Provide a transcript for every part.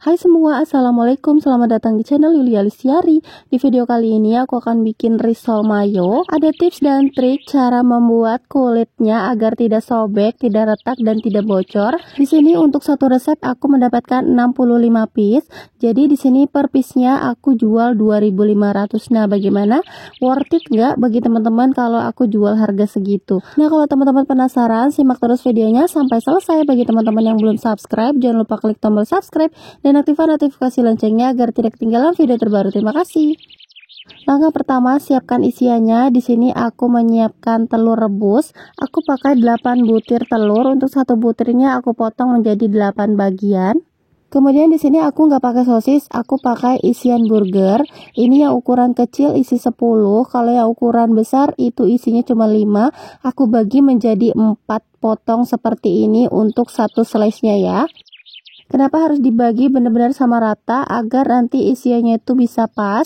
Hai semua, assalamualaikum, selamat datang di channel Yulia Listiari. Di video kali ini aku akan bikin risol mayo. Ada tips dan trik cara membuat kulitnya agar tidak sobek, tidak retak, dan tidak bocor. Di sini untuk satu resep aku mendapatkan 65 piece. Jadi di sini per piece-nya aku jual 2.500. Nah, bagaimana? Worth it nggak bagi teman-teman kalau aku jual harga segitu? Nah, kalau teman-teman penasaran, simak terus videonya sampai selesai. Bagi teman-teman yang belum subscribe, jangan lupa klik tombol subscribe dan aktifkan notifikasi loncengnya agar tidak ketinggalan video terbaru. Terima kasih. Langkah pertama, siapkan isiannya. Di sini aku menyiapkan telur rebus. Aku pakai 8 butir telur. Untuk satu butirnya aku potong menjadi 8 bagian. Kemudian di sini aku nggak pakai sosis, aku pakai isian burger. Ini yang ukuran kecil isi 10, kalau yang ukuran besar itu isinya cuma 5. Aku bagi menjadi 4 potong seperti ini untuk satu slice-nya ya. Kenapa harus dibagi benar-benar sama rata agar nanti isiannya itu bisa pas.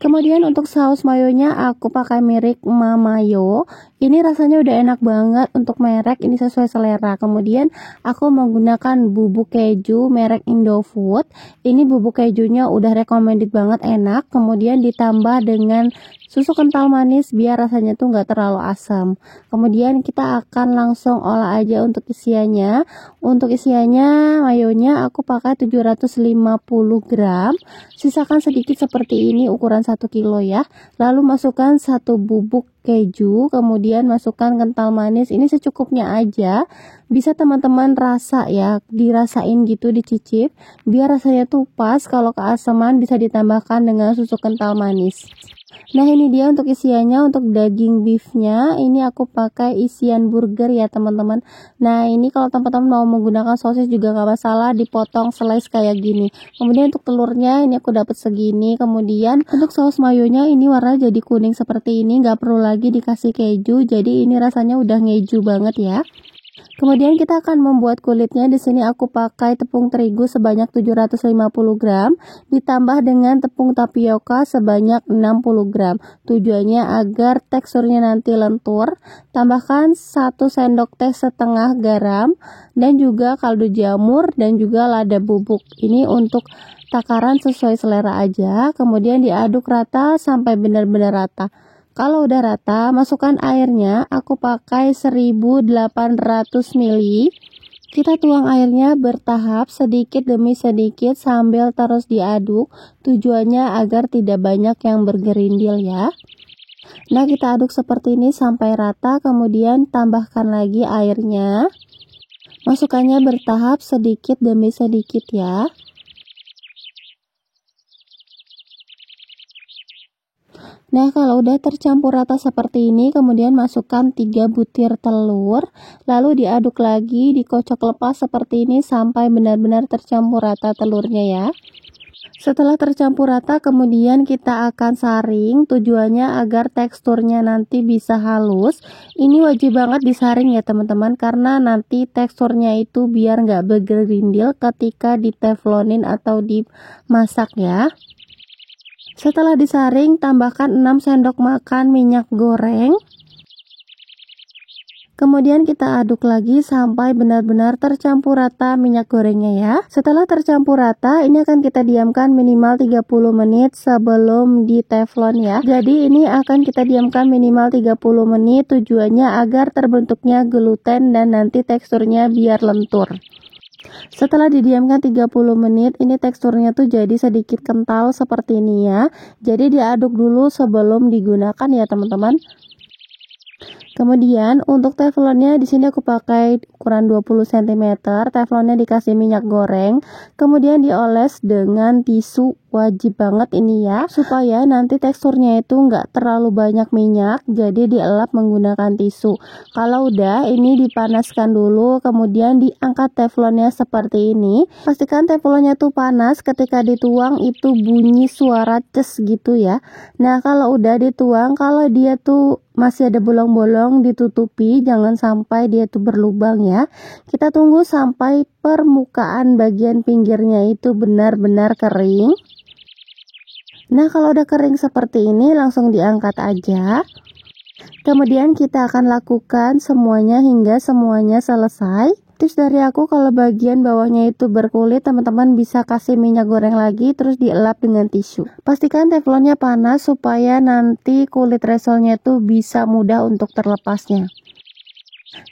Kemudian untuk saus mayonya aku pakai merek Mamayo. Ini rasanya udah enak banget untuk merek, ini sesuai selera. Kemudian aku menggunakan bubuk keju merek Indofood. Ini bubuk kejunya udah recommended banget, enak. Kemudian ditambah dengan susu kental manis biar rasanya tuh nggak terlalu asam. Kemudian kita akan langsung olah aja untuk isiannya. Untuk isiannya mayonya aku pakai 750 gram. Sisakan sedikit seperti ini ukuran 1 kilo ya. Lalu masukkan 1 bubuk keju, kemudian masukkan kental manis. Ini secukupnya aja. Bisa teman-teman rasa ya, dirasain gitu, dicicip biar rasanya tuh pas. Kalau keasaman bisa ditambahkan dengan susu kental manis. Nah, ini dia untuk isiannya. Untuk daging beefnya ini aku pakai isian burger ya teman-teman. Nah, ini kalau teman-teman mau menggunakan sosis juga nggak masalah, dipotong slice kayak gini. Kemudian untuk telurnya ini aku dapat segini. Kemudian untuk saus mayonya ini warna jadi kuning seperti ini, nggak perlu lagi dikasih keju, jadi ini rasanya udah ngeju banget ya. Kemudian kita akan membuat kulitnya. Di sini aku pakai tepung terigu sebanyak 750 gram ditambah dengan tepung tapioka sebanyak 60 gram. Tujuannya agar teksturnya nanti lentur. Tambahkan 1 sendok teh setengah garam dan juga kaldu jamur dan juga lada bubuk. Ini untuk takaran sesuai selera aja. Kemudian diaduk rata sampai benar-benar rata. Kalau udah rata, masukkan airnya. Aku pakai 1800 ml. Kita tuang airnya bertahap sedikit demi sedikit sambil terus diaduk. Tujuannya agar tidak banyak yang bergerindil ya. Nah, kita aduk seperti ini sampai rata. Kemudian tambahkan lagi airnya. Masukkannya bertahap sedikit demi sedikit ya. Nah, kalau udah tercampur rata seperti ini, kemudian masukkan 3 butir telur, lalu diaduk lagi, dikocok lepas seperti ini sampai benar-benar tercampur rata telurnya ya. Setelah tercampur rata, kemudian kita akan saring. Tujuannya agar teksturnya nanti bisa halus. Ini wajib banget disaring ya teman-teman, karena nanti teksturnya itu biar nggak bergerindil ketika diteflonin atau dimasak ya. Setelah disaring, tambahkan 6 sendok makan minyak goreng. Kemudian kita aduk lagi sampai benar-benar tercampur rata minyak gorengnya ya. Setelah tercampur rata, ini akan kita diamkan minimal 30 menit sebelum diteflon ya. Jadi ini akan kita diamkan minimal 30 menit, tujuannya agar terbentuknya gluten dan nanti teksturnya biar lentur. Setelah didiamkan 30 menit, ini teksturnya tuh jadi sedikit kental seperti ini ya. Jadi diaduk dulu sebelum digunakan ya teman-teman. Kemudian untuk teflonnya di sini aku pakai ukuran 20 cm. Teflonnya dikasih minyak goreng, kemudian dioles dengan tisu. Wajib banget ini ya, supaya nanti teksturnya itu nggak terlalu banyak minyak, jadi dielap menggunakan tisu. Kalau udah, ini dipanaskan dulu, kemudian diangkat teflonnya seperti ini. Pastikan teflonnya tuh panas, ketika dituang itu bunyi suara ces gitu ya. Nah, kalau udah dituang, kalau dia tuh masih ada bolong-bolong, ditutupi, jangan sampai dia tuh berlubang ya. Kita tunggu sampai permukaan bagian pinggirnya itu benar-benar kering. Nah, kalau udah kering seperti ini langsung diangkat aja. Kemudian kita akan lakukan semuanya hingga semuanya selesai. Tips dari aku, kalau bagian bawahnya itu berkulit, teman-teman bisa kasih minyak goreng lagi terus dielap dengan tisu. Pastikan teflonnya panas supaya nanti kulit risolnya itu bisa mudah untuk terlepasnya.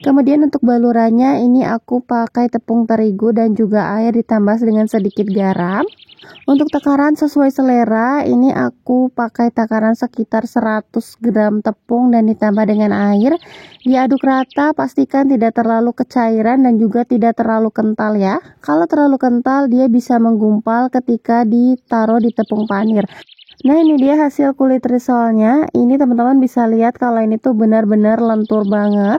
Kemudian untuk balurannya ini aku pakai tepung terigu dan juga air ditambah dengan sedikit garam. Untuk takaran sesuai selera, ini aku pakai takaran sekitar 100 gram tepung dan ditambah dengan air. Diaduk rata, pastikan tidak terlalu kecairan dan juga tidak terlalu kental ya. Kalau terlalu kental dia bisa menggumpal ketika ditaruh di tepung panir. Nah, ini dia hasil kulit risolnya. Ini teman-teman bisa lihat kalau ini tuh benar-benar lentur banget.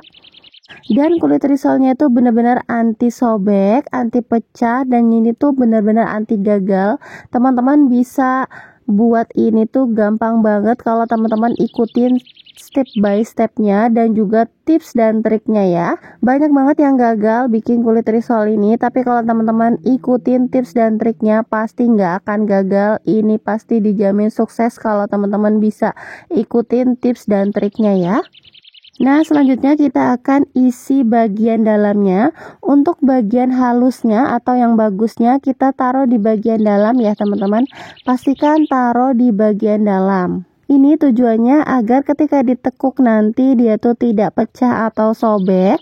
Dan kulit risolnya itu benar-benar anti sobek, anti pecah, dan ini tuh benar-benar anti gagal. Teman-teman bisa buat ini tuh gampang banget kalau teman-teman ikutin step by stepnya dan juga tips dan triknya ya. Banyak banget yang gagal bikin kulit risol ini, tapi kalau teman-teman ikutin tips dan triknya pasti nggak akan gagal. Ini pasti dijamin sukses kalau teman-teman bisa ikutin tips dan triknya ya. Nah, selanjutnya kita akan isi bagian dalamnya. Untuk bagian halusnya atau yang bagusnya kita taruh di bagian dalam ya teman-teman. Pastikan taruh di bagian dalam. Ini tujuannya agar ketika ditekuk nanti dia tuh tidak pecah atau sobek.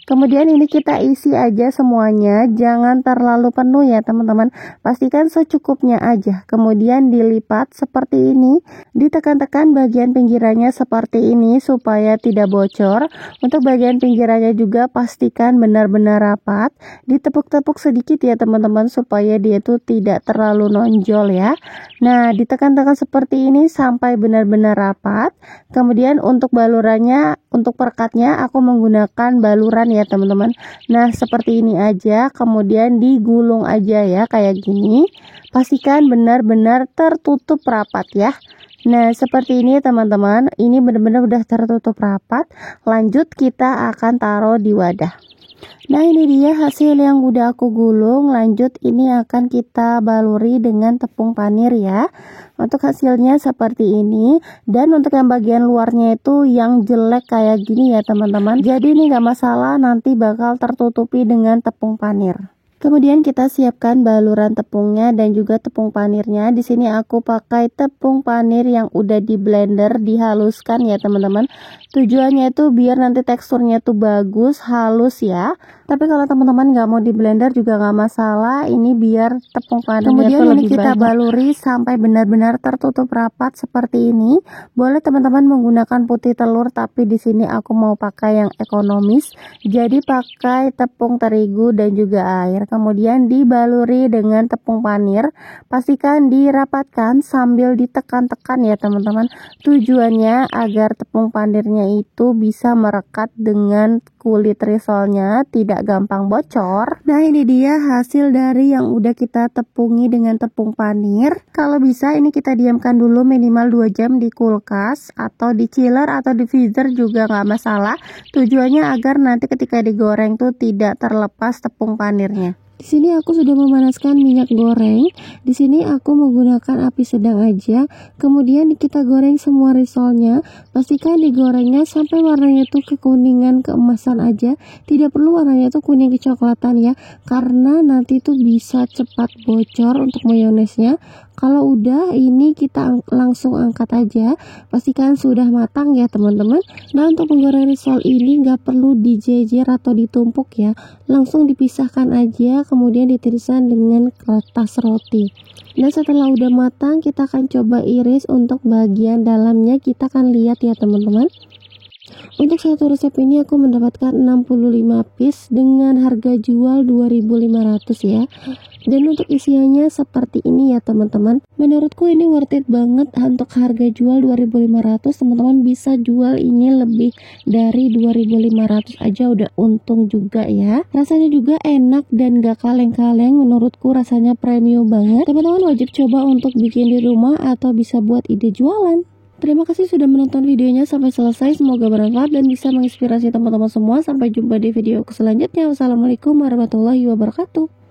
Kemudian ini kita isi aja semuanya, jangan terlalu penuh ya teman-teman. Pastikan secukupnya aja. Kemudian dilipat seperti ini, ditekan-tekan bagian pinggirannya seperti ini supaya tidak bocor. Untuk bagian pinggirannya juga pastikan benar-benar rapat. Ditepuk-tepuk sedikit ya teman-teman supaya dia tuh tidak terlalu nonjol ya. Nah, ditekan-tekan seperti ini sampai benar-benar rapat. Kemudian untuk balurannya, untuk perekatnya aku menggunakan baluran ya teman-teman. Nah, seperti ini aja, kemudian digulung aja ya kayak gini. Pastikan benar-benar tertutup rapat ya. Nah, seperti ini teman-teman. Ini benar-benar udah tertutup rapat. Lanjut kita akan taruh di wadah. Nah, ini dia hasil yang udah aku gulung. Lanjut ini akan kita baluri dengan tepung panir ya. Untuk hasilnya seperti ini. Dan untuk yang bagian luarnya itu yang jelek kayak gini ya teman-teman. Jadi ini nggak masalah, nanti bakal tertutupi dengan tepung panir. Kemudian kita siapkan baluran tepungnya dan juga tepung panirnya. Di sini aku pakai tepung panir yang udah di blender, dihaluskan ya teman-teman. Tujuannya itu biar nanti teksturnya tuh bagus, halus ya. Tapi kalau teman-teman nggak mau di blender juga nggak masalah. Ini biar tepung panirnya Kemudian tuh ini lebih kita banyak. Baluri sampai benar-benar tertutup rapat seperti ini. Boleh teman-teman menggunakan putih telur, tapi di sini aku mau pakai yang ekonomis. Jadi pakai tepung terigu dan juga air. Kemudian dibaluri dengan tepung panir. Pastikan dirapatkan sambil ditekan-tekan ya teman-teman. Tujuannya agar tepung panirnya itu bisa merekat dengan kulit risolnya, tidak gampang bocor. Nah, ini dia hasil dari yang udah kita tepungi dengan tepung panir. Kalau bisa ini kita diamkan dulu minimal 2 jam di kulkas atau di chiller atau di freezer juga nggak masalah. Tujuannya agar nanti ketika digoreng tuh tidak terlepas tepung panirnya. Di sini aku sudah memanaskan minyak goreng. Di sini aku menggunakan api sedang aja. Kemudian kita goreng semua risolnya. Pastikan digorengnya sampai warnanya tuh kekuningan keemasan aja. Tidak perlu warnanya tuh kuning kecoklatan ya, karena nanti tuh bisa cepat bocor untuk mayonesnya. Kalau udah ini kita langsung angkat aja. Pastikan sudah matang ya teman-teman. Nah, untuk menggoreng risol ini nggak perlu dijejer atau ditumpuk ya. Langsung dipisahkan aja, kemudian ditiriskan dengan kertas roti. Nah, setelah udah matang kita akan coba iris untuk bagian dalamnya. Kita akan lihat ya teman-teman. Untuk satu resep ini aku mendapatkan 65 piece dengan harga jual 2.500 ya. Dan untuk isiannya seperti ini ya teman-teman. Menurutku ini worth it banget. Untuk harga jual 2.500 teman-teman bisa jual ini lebih dari 2.500 aja, udah untung juga ya. Rasanya juga enak dan gak kaleng-kaleng. Menurutku rasanya premium banget. Teman-teman wajib coba untuk bikin di rumah atau bisa buat ide jualan. Terima kasih sudah menonton videonya sampai selesai. Semoga bermanfaat dan bisa menginspirasi teman-teman semua. Sampai jumpa di video selanjutnya. Wassalamualaikum warahmatullahi wabarakatuh.